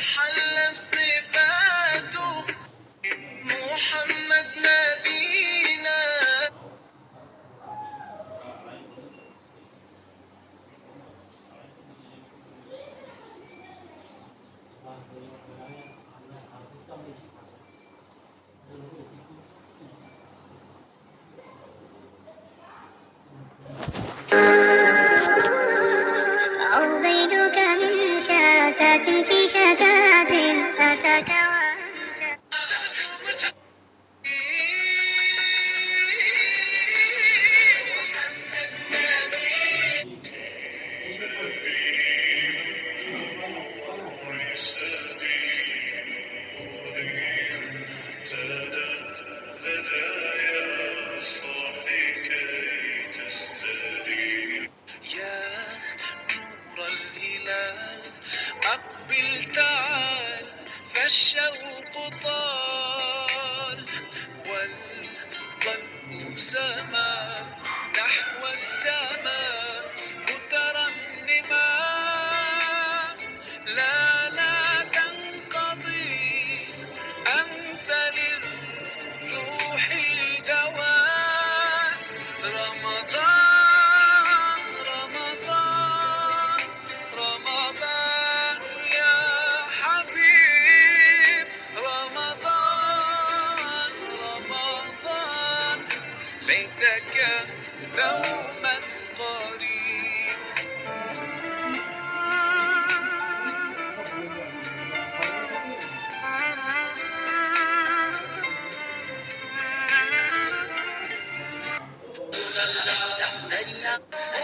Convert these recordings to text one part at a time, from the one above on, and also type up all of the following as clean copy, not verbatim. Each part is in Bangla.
اتحلى بصفاته محمد نبينا. عوبيدك من شتات في شتات أتاك وأنت يا نور الهلال أقبل تعال فالشوق طال والقلب سما نحو السماء مترنما. لا تنقضي أنت للروح دواء. رمضان رمضان رمضان يا حبيب رمضان رمضان ليتك دوما قريب.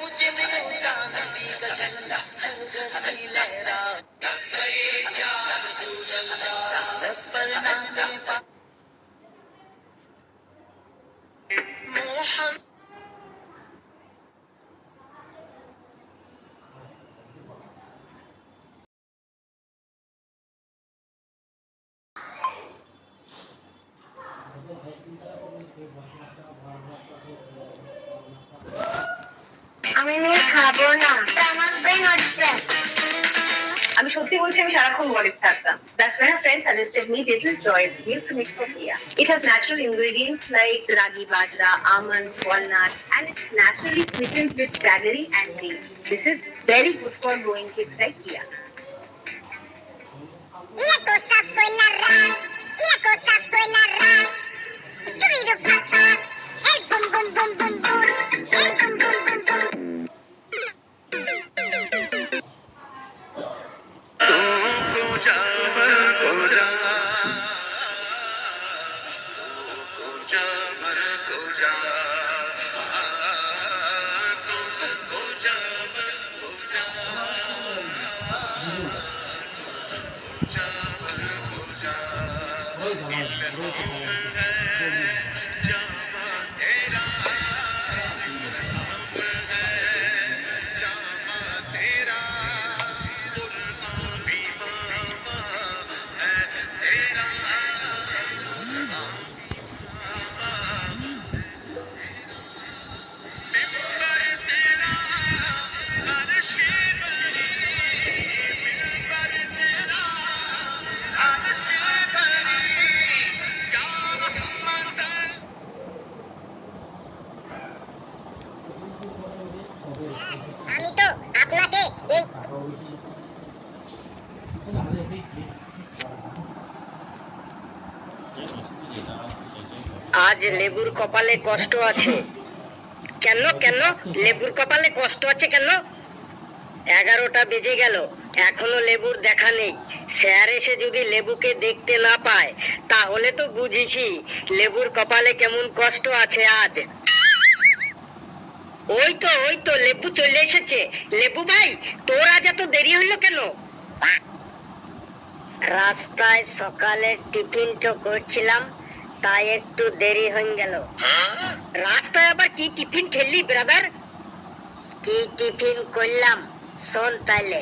ऊंचे में ऊंचा नबी का झंडा हर घर में लहरा। पर नामे पा मोहम्मद আমি খাবো না, আমার ব্রেন হচ্ছে। আমি সত্যি বলছি আমি সারাক্ষণ গরিব থাকতাম। That's when a friend suggested me Little Joy's Milk Mix for Kia. It has natural ingredients like ragi bajra, almonds, walnuts, and it's naturally sweetened with jaggery and dates. This is very good for growing kids like Kia. La cosa suena rara, la cosa suena rara. Scooby-Doo papa, el bum bum bum bum bum, el bum bum bum bum. আমি তো আপনাকে এই আজ লেবুর কপালে কষ্ট আছে কেন? কেন লেবুর কপালে কষ্ট আছে কেন? 11টা বেজে গেল, এখনো লেবুর দেখা নেই। স্যার এসে যদি লেবুকে দেখতে না পায় তাহলে তো বুঝিসই লেবুর কপালে কেমন কষ্ট আছে আজ। ওই তো লেবু চলে এসেছে। লেবু ভাই, তোর আজ এত দেরি হলো কেন? রাস্তায় সকালে টিফিন তো করছিলাম, তাই একটু দেরি হয়ে গেল। রাস্তায় আবার কি টিফিন খেলি ব্রাদার? কি টিফিন করলাম শোন তাইলে।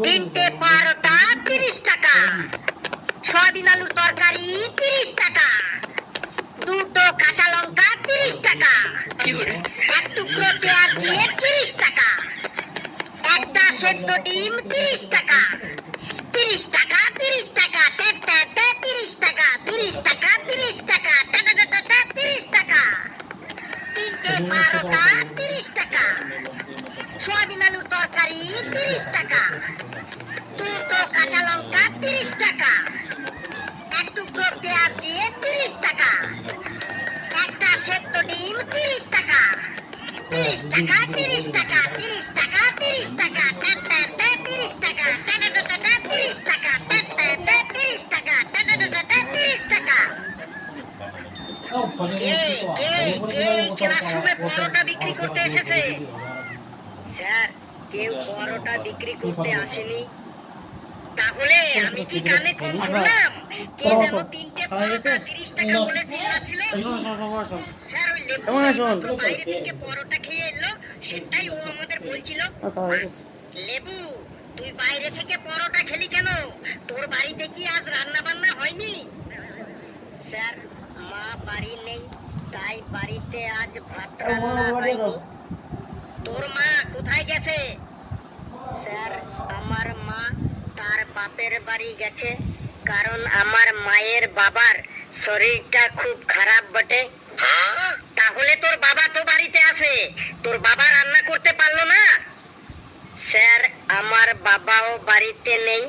3টে পরোটা 30 টাকা, সয়াবিন আলুর তরকারি 30 টাকা, 2টো কাঁচা লঙ্কা 30 টাকা, 1 টুকরো পেঁয়াজ দিয়ে 30 টাকা, 1টা সেদ্ধ ডিম 30 টাকা, 30 টাকা টাকা, এক টুকরো পেঁয়াজ দিয়ে 30 টাকা, একটা সেদ্ধ ডিম 30 টাকা, 30 টাকা, 30 টাকা, 30 টাকা, 30 টাকা, 30 টাকা, 30 টাকা, 30 টাকা, 30 টাকা। কে কে কে ক্লাসরুমে পরোটা বিক্রি করতে এসেছে? স্যার, কেউ পরোটা বিক্রি করতে আসেনি। তাহলে আমি কি কানে কম শুনলাম? কে যেন 3টে পরোটা 30 টাকা বলে চিল্লাছিল। স্যার, ওই লেবু বাইরে থেকে পরোটা খেয়ে এলো, সেটাই ও আমাদের বলছিল। লেবু, তুই বাইরে থেকে পরোটা খেলি কেন? তোর বাড়িতে কি আজ রান্না বান্না হয়নি? স্যার, মা বাড়ি নেই, তাই বাড়িতে আজ ভাত রান্না হয়নি। তোর মা কোথায় গেছে? স্যার, আমার মা তার বাপের বাড়ি গেছে, কারণ আমার মায়ের বাবার শরীরটা খুব খারাপ বটে। তাহলে তোর বাবা তো বাড়িতে আছে, তোর বাবা রান্না করতে পারলো না? স্যার, আমার বাবাও বাড়িতে নেই।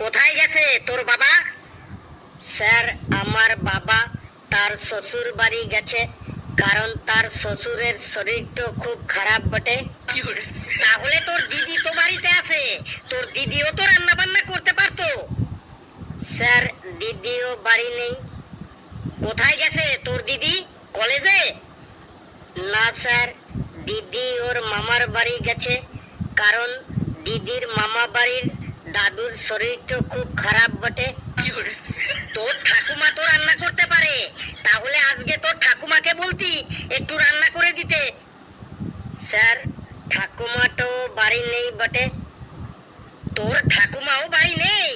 কোথায় গেছে তোর বাবা? স্যার, আমার বাবা তার শ্বশুর বাড়ি গেছে, কারণ তার শ্বশুরের শরীরটা খুব খারাপ বটে। তাহলে তোর দিদি তো বাড়িতে আছে, তোর দিদিও তো রান্না বান্না করতে পারতো। স্যার, দিদিও বাড়ি নেই। কোথায় গেছে তোর দিদি? কলেজে? না স্যার, দিদি ওর মামার বাড়ি গেছে, কারণ দিদির মামা বাড়ির দাদুর শরীরটা খুব খারাপ বটে। তোর ঠাকুমা তো রান্না করতে পারে, তাহলে আজকে তোর ঠাকুমাকে বলতি একটু রান্না করে দিতে। স্যার, ঠাকুমাটাও বাড়ি নেই বটে। তোর ঠাকুমাও বাড়ি নেই?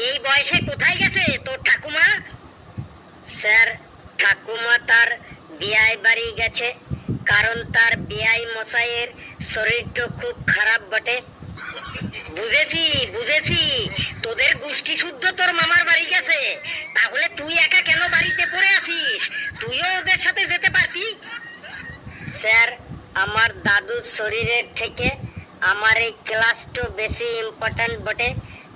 এই বয়সে কোথায় গেছে তোর ঠাকুমা? স্যার, ঠাকুমা তার বিয়াই বাড়ি গেছে, কারণ তার বিয়াই মশাইয়ের শরীরটা খুব খারাপ বটে। বুঝেছি বুঝেছি, তোদের গোষ্ঠী শুদ্ধ তোর মামার বাড়ি গেছে, তাহলে তুই একা কেন বাড়িতে পড়ে আছিস? তুইও ওদের সাথে যেতে পারতি। স্যার, আমার দাদুর শরীরের থেকে আমার এই ক্লাসটা বেশি ইম্পর্ট্যান্ট বটে,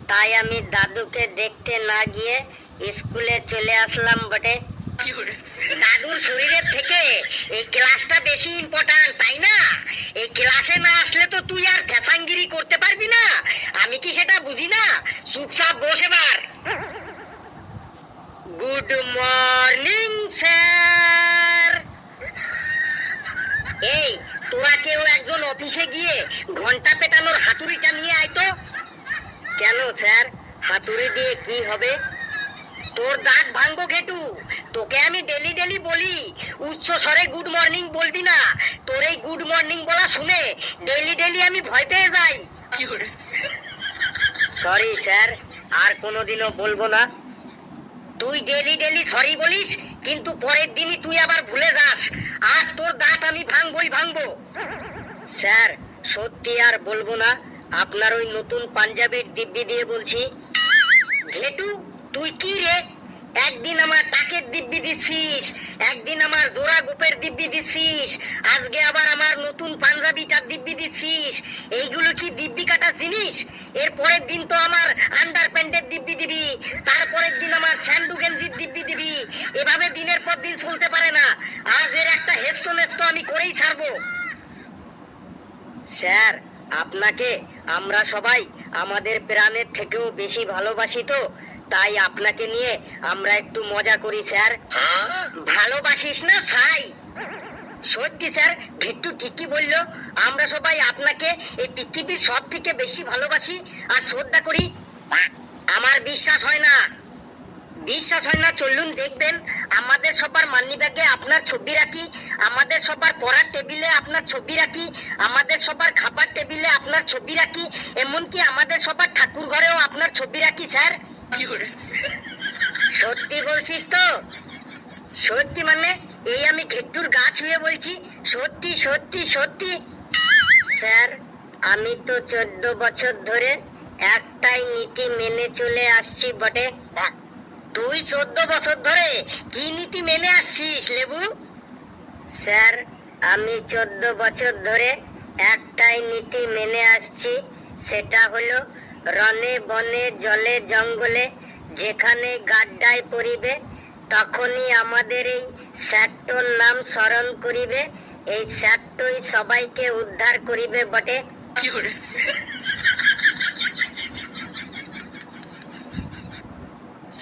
তাই আমি দাদুকে দেখতে না গিয়ে স্কুলে চলে আসলাম বটে। দাদুর শরীরের থেকে এই ক্লাসটা বেশি ইম্পর্ট্যান্ট, তাই না? এই ক্লাসে না আসলে তো তুই আর ফ্যাশাঙ্গিরি করতে পারবি না। আমি কি সেটা বুঝি না? চুপচাপ বস এবার। Good morning sir. এই, তোরা কেউ একজন অফিসে গিয়ে ঘন্টা পেটানোর হাতুড়িটা নিয়ে আয় তো। কেন স্যার, হাতুড়ি দিয়ে কি হবে? তোর দাঁত ভাঙবো ঘেটু। তোকে আমি ডেলি ডেলি বলি উচ্চ স্বরে গুড মর্নিং বলবি না। তোর এই গুড মর্নিং বলা শুনে ডেলি ডেলি আমি ভয় পেয়ে যাই। সরি স্যার, আর কোনোদিনও বলবো না। তুই ডেলি ডেলি সরি বলিস, কিন্তু পরের দিনই তুই আবার ভুলে যাস। আজ তোর দাঁত আমি ভাঙবই ভাঙবো। স্যার, সত্যি আর বলবো না, আপনার ওই নতুন পাঞ্জাবির দিব্যি দিয়ে বলছি। ঘেটু, তুই কি রে? একদিন আমার টাকের দিব্যি দিচ্ছিস, একদিন আমার জোড়া গোপের দিব্যি দিচ্ছিস, আজকে আবার আমার নতুন পাঞ্জাবিটার দিব্যি দিচ্ছিস। এইগুলো কি দিব্যি কাটার জিনিস? এর পরের দিন তো আমার আন্ডার প্যান্টের দিব্যি দিবি, তারপরের দিন আমার স্যান্ডু গেঞ্জির দিব্যি দিবি। এভাবে দিনের পর দিন চলতে পারে না। আজ এর একটা হেস্তো নেস্তো আমি করেই ছাড়বো। স্যার, আপনাকে আমরা সবাই আমাদের প্রাণের থেকেও বেশি ভালোবাসি, তো তাই আপনাকে নিয়ে আমরা একটু মজা করি স্যার। ভালোবাসিস না ছাই? সত্যি স্যার, ঘিট্টু ঠিকই বললো। আমরা সবাই আপনাকে এই পৃথিবীর সব থেকে বেশি ভালোবাসি আর শ্রদ্ধা করি। আমার বিশ্বাস হয় না। বিশ্বাস হয় না? চলুন দেখবেন। আমাদের সবার মানি ব্যাগে আপনার ছবি রাখি, আমাদের সবার পড়ার টেবিলে আপনার ছবি রাখি, আমাদের সবার খাবার টেবিলে আপনার ছবি রাখি, এমনকি আমাদের সবার ঠাকুর ঘরেও আপনার ছবি রাখি স্যার। সত্যি বলছিস তো? সত্যি মানে এই আমি ঘেট্টুর গা ছুঁয়ে বলছি, সত্যি সত্যি সত্যি। স্যার, আমি তো 14 বছর ধরে একটাই নীতি মেনে চলে আসছি বটে। তুই 14 বছর ধরে কি নীতি মেনে আসছিস লেবু? স্যার, আমি 14 বছর ধরে একটাই নীতি মেনে আসছি, সেটা হলো রনে বনে জলে জঙ্গলে যেখানে গাড্ডায় পড়িবে, তখনই আমাদের এই স্যারটোর নাম স্মরণ করিবে। এই স্যারটোই সবাইকে উদ্ধার করিবে বটে।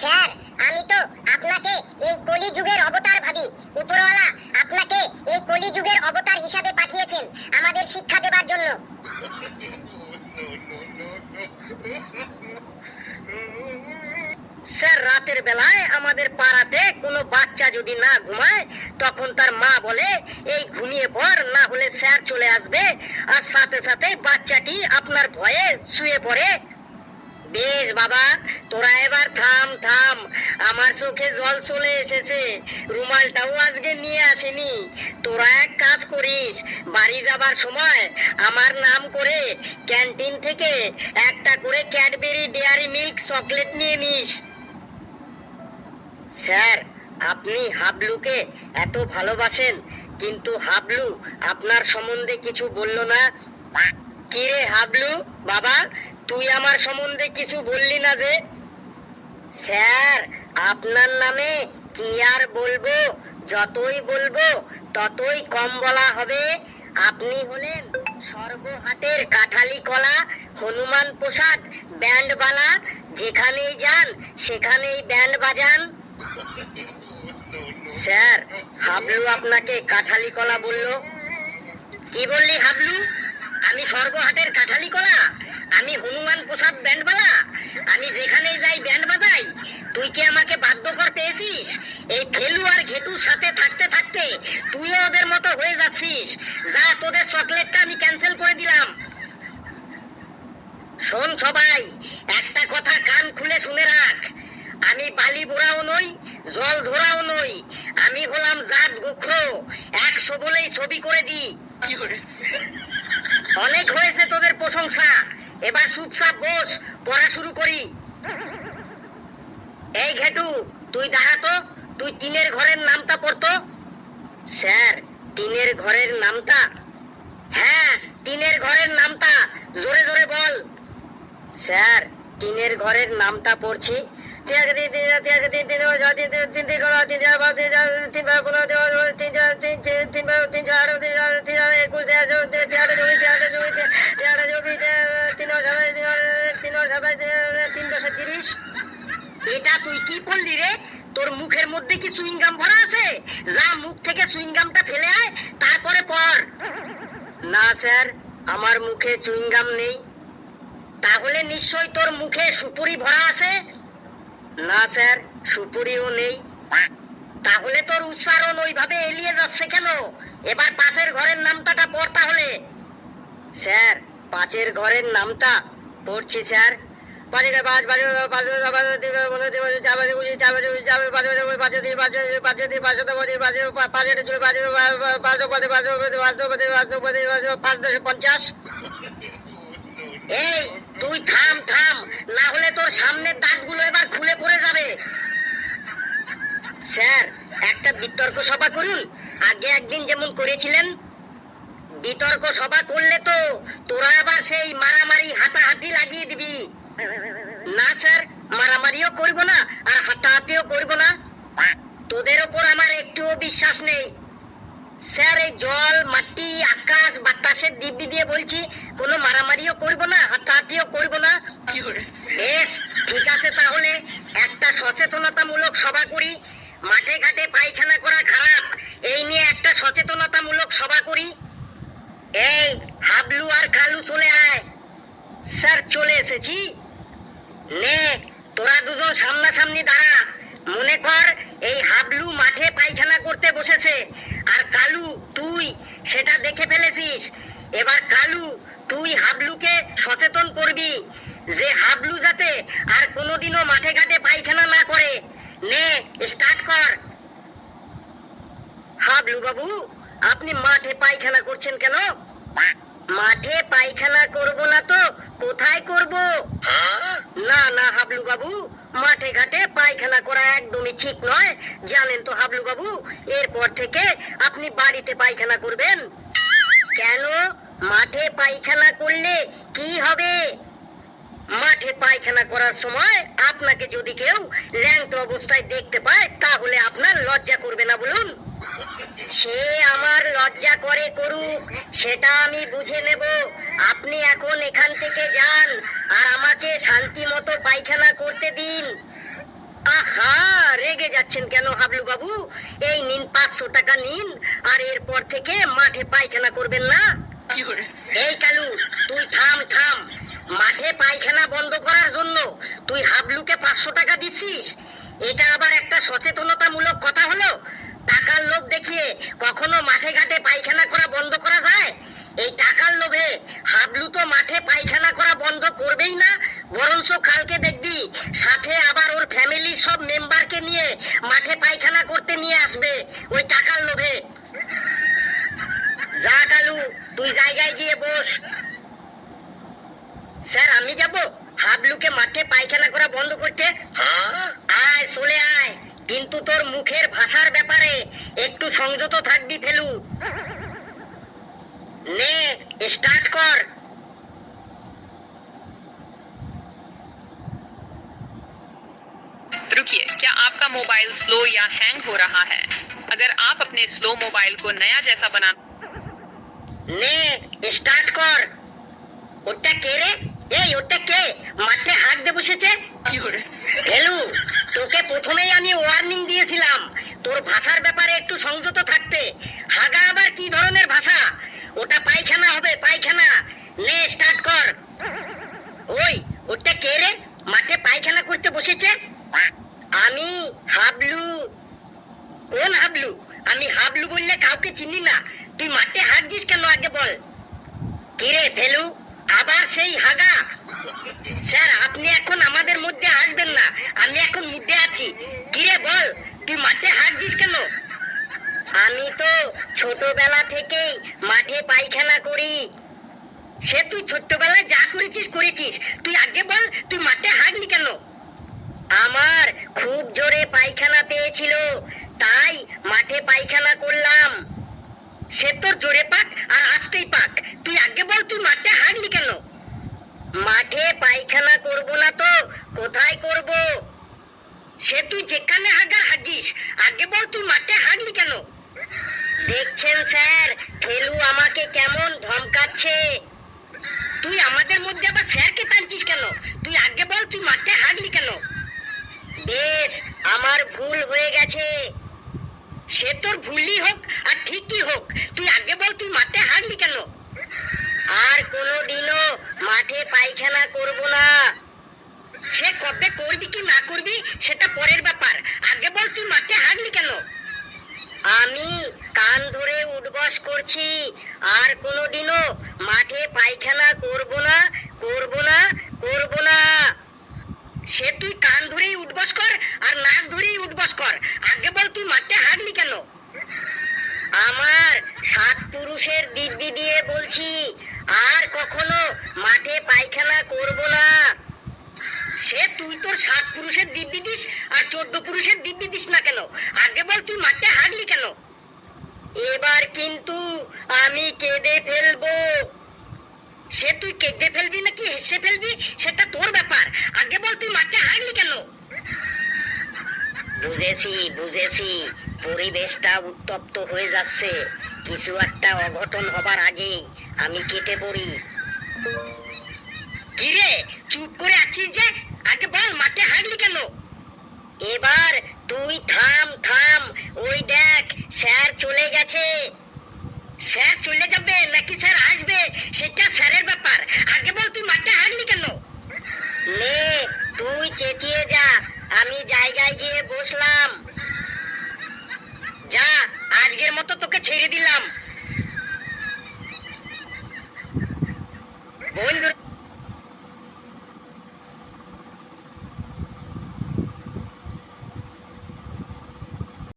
স্যার, আমি তো আপনাকে এই কলিযুগের অবতার ভাবি। উপরওয়ালা আপনাকে এই কলিযুগের অবতার হিসাবে পাঠিয়েছেন আমাদের শিক্ষা দেবার জন্য। স্যার, রাতের বেলায় আমাদের পাড়াতে কোনো বাচ্চা যদি না ঘুমায়, তখন তার মা বলে এই ঘুমিয়ে পড়, না হলে স্যার চলে আসবে, আর সাথে সাথে বাচ্চাটি আপনার ভয়ে শুয়ে পড়ে। বেশ বাবা, তোরা এবার থাম থাম, আমার চোখে জল চলে এসেছে, রুমালটাও আজকে নিয়ে আসেনি। তোরা এক কাজ করিস, বাড়ি যাবার সময় আমার নাম করে ক্যান্টিন থেকে একটা করে ক্যাডবেরি ডেয়ারি মিল্ক চকলেট নিয়ে নিস। স্যার, আপনি হাবলুকে এত ভালোবাসেন, কিন্তু হাবলু আপনার সম্বন্ধে কিছু বলল না। কি রে হাবলু বাবা, তুই আমার সম্বন্ধে কিছু বললি না যে? স্যার, আপনার নামে কি আর বলবো, যতই বলবো ততই কম বলা হবে। আপনি হলেন সর্বহাটের কাঠালি কলা, হনুমান প্রসাদ ব্যান্ডবালা, যেখানেই যান সেখানেই ব্যান্ড বাজান। স্যার, হাবলু আপনাকে কাঠালি কলা বলল? কি বললি হাবলু? আমি সর্বহাটের কাঠালি কলা, আমি হনুমান প্রসাদ ব্যান্ডবালা, আমি যেখানেই যাই ব্যান্ড বাজাই? তুই কি আমাকে বাধ্যকর পেয়েছিস? এই ফেলু আর ঘেটুর সাথে থাকতে থাকতে তুইও ওদের মতো হয়ে যাচ্ছিস। যা, তোদের চকলেটটা আমি ক্যান্সেল করে দিলাম। শোন সবাই, একটা কথা কান খুলে শুনে রাখ, আমি বালি বোড়াও নই, জল ধরাও নই, আমি হলাম জাত গোখরো, 100 বলেই ছবি করে দি। অনেক হয়েছে তোদের প্রশংসা, এবার চুপচাপ বস, পড়া শুরু করি। এই ঘেটু, তুই দাঁড়াতো, তুই টিনের ঘরের নামটা পড়তো। স্যার, টিনের ঘরের নামটা? হ্যাঁ, টিনের ঘরের নামটা জোরে জোরে বল। স্যার, টিনের ঘরের নামটা পড়ছি। এটা তুই কি পড়লি রে? তোর মুখের মধ্যে কি চুইংগাম ভরা আছে? যা, মুখ থেকে চুইংগামটা ফেলে আয়, তারপরে পড়। না স্যার, আমার মুখে চুইংগাম নেই। তাহলে নিশ্চয় তোর মুখে সুপুরি ভরা আছে। না স্যার, সুপুরিও নেই। তাহলে তোর উচ্চারণ ওইভাবে এলিয়ে যাচ্ছে কেন? এবার পাশের ঘরের নামটা পড় তাহলে। স্যার, পাশের ঘরের নামটা পড়ছি স্যার। এই তুই থাম থাম, না হলে তোর সামনের দাঁতগুলো এবার খুলে পড়ে যাবে। স্যার, একটা বিতর্ক সভা করুন, আগে একদিন যেমন করেছিলেন। বিতর্ক সভা করলে তো তোরা আবার সেই মারামারি হাতাহাতি লাগিয়ে দিবি। না স্যার, মারামারিও করব না আর হাতাহাতিও করব না। তোদের ওপর আমার একটুও বিশ্বাস নেই। স্যার, এই জল, মাটি, আকাশ, বাতাসের দিব্যি দিয়ে বলছি, কোনো মারামারিও করব না, হাতাহাতিও করব না। বেশ, ঠিক আছে, তাহলে একটা সচেতনতামূলক সভা করি। মাঠে ঘাটে পায়খানা করা খারাপ, এই নিয়ে একটা সচেতনতামূলক সভা করি। এই হাবলু আর কালু চলে আয়। স্যার, চলে এসেছি। নে, তোরা দুজন সামনাসামনি দাঁড়া। মনে কর এই হাবলু মাঠে পায়খানা করতে বসেছে, আর কালু তুই সেটা দেখে ফেলেছিস। এবার কালু, তুই হাবলুকে সচেতন করবি যে হাবলু যাতে আর কোনোদিনও মাঠে ঘাটে পায়খানা না করে। নে, স্টার্ট কর। হাবলু বাবু, আপনি মাঠে পায়খানা করছেন কেন? মাঠে পায়খানা করব না তো কোথায় করব? না না হাবলু বাবু, মাঠে ঘাটে পায়খানা করা একদমই ঠিক নয়, জানেন তো হাবলু বাবু। এরপর থেকে আপনি বাড়িতে পায়খানা করবেন। কেন? মাঠে পায়খানা করলে কি হবে? মাঠে পায়খানা করার সময় আপনাকে যদি কেউ ল্যাংটো অবস্থায় দেখতে পায় তাহলে আপনার লজ্জা করবে না বলুন? সে আমার লজ্জা করে করুক, সেটা আমি বুঝে নেব। আপনি এখন এখান থেকে যান আর আমাকে শান্তি মতো পায়খানা করতে দিন। আহা, রেগে যাচ্ছেন কেন হাবলু বাবু? এই নিন 500 টাকা নিন, আর এরপর থেকে মাঠে পায়খানা করবেন না। এই কালু, তুই থাম থাম। মাঠে পায়খানা বন্ধ করার জন্য তুই হাবলুকে 500 টাকা দিচ্ছিস? এটা আবার একটা সচেতনতামূলক কথা হলো? টাকার লোভ দেখিয়ে কখনো মাঠে ঘাটে পায়খানা করা বন্ধ করা যায়? এই টাকার লোভে হাবলু তো মাঠে পায়খানা করা বন্ধ করবেই না, বরঞ্চ কালকে দেখবি সাথে আবার ওর ফ্যামিলির সব মেম্বারকে নিয়ে মাঠে পায়খানা করতে নিয়ে আসবে ওই টাকার লোভে। যা কালু, তুই জায়গায় গিয়ে বস। স্যার, আমি যাব হাবলুকে মাঠে পায়খানা করা বন্ধ করতে? আয়, চলে আয়, কিন্তু তোর মুখের ভাষার ব্যাপারে একটু সংযত থাকবি ফেলু। নে, স্টার্ট কর। रुकिए, क्या आपका मोबाइल स्लो या हैंग हो रहा है? अगर आप अपने स्लो मोबाइल को नया जैसा बना নে, স্টার্ট কর। ওটা কে রে? এই, ওটা কে মাঠে হাত দিয়ে বসেছে? হেলু, তোকে প্রথমেই আমি ওয়ার্নিং দিয়েছিলাম তোর ভাষার ব্যাপারে একটু সংযত থাকতে। হাগা আবার কি ধরনের ভাষা? ওটা পায়খানা হবে, পায়খানা। নে, স্টার্ট কর। ওই, ওটা কে রে মাঠে পায়খানা করতে বসেছে? আমি হাবলু। কোন হাবলু? আমি হাবলু বললে কাউকে চিনি না। তুই মাঠে হাঁকছিস কেন আগে বল। কিরে ফেলু, আবার সেই হাগা? স্যার, আপনি এখন আমাদের মধ্যে আসবেন না, আমি এখন মুডে আছি। কিরে বল, তুই মাঠে হাঁকছিস কেন? আমি তো ছোটবেলা থেকেই মাঠে পায়খানা করি। সে তুই ছোট্টবেলায় যা করেছিস করেছিস, তুই আগে বল তুই মাঠে হাঁকলি কেন? আমার খুব জোরে পায়খানা পেয়েছিল, তাই মাঠে পায়খানা করলাম। সে তোর জোরে পাক আর আসতেই পাক, তুই আগে বল তুই মাঠে হাঁকলি কেন? মাঠে পায়খানা করব না তো কোথায় করব? সে তুই যেখানে হাগা হাগিস, আগে বল তুই মাঠে হাঁকলি কেন? দেখছেন স্যার, ফেলু আমাকে কেমন ধমকাচ্ছে। তুই আমাদের মধ্যে আবার স্যারকে টানছিস কেন? তুই আগে বল তুই মাঠে হাঁকলি কেন? বেশ, আমার ভুল হয়ে গেছে। সে তোর ভুলই হোক আর ঠিকই হোক, তুই আগে বল তুই মাঠে হাঁকলি কেন? আর কোনোদিনও মাঠে পায়খানা করব না। সে কবে করবি কি না করবি সেটা পরের ব্যাপার, আগে বল তুই মাঠে হাঁকলি কেন? আমি কান ধরে উঠবস করছি, আর কোনোদিনও মাঠে পায়খানা করব না, করব না, করব না। সে তুই কান ধরেই উঠবস কর আর নাক ধরেই উঠবস কর, আগে বল তুই মাঠে হাঁকলি কেন? আমার 7 পুরুষের দিব্যি দিয়ে বলছি, আর কখনো মাঠে পায়খানা করব না। সে তুই তোর 7 পুরুষের দিব্যি দিস আর 14 পুরুষের দিব্যি দিস না কেন, আগে বল তুই মাঠে হাঁকলি কেন? এবার কিন্তু আমি কেঁদে ফেলবো। সে তুই কেঁদে ফেলবি নাকি হেসে ফেলবি সেটা তোর ব্যাপার, আগে বল তুই মাঠে হাঁকলি কেন? বুঝেছি বুঝেছি, পরিবেশটা উত্তপ্ত হয়ে যাচ্ছে, কিছু একটা অঘটন হবার আগেই আমি কেটে পড়ি। কিরে, চুপ করে আছিস যে, আগে বল মাঠে হাঁকলি কেন? এবার তুই থাম থাম, ওই দেখ স্যার চলে গেছে। স্যার চলে যাবে নাকি স্যার আসবে সেটা স্যারের ব্যাপার, আগে বল তুই মাঠে হাঁকলি কেন? নে, তুই চেঁচিয়ে যা।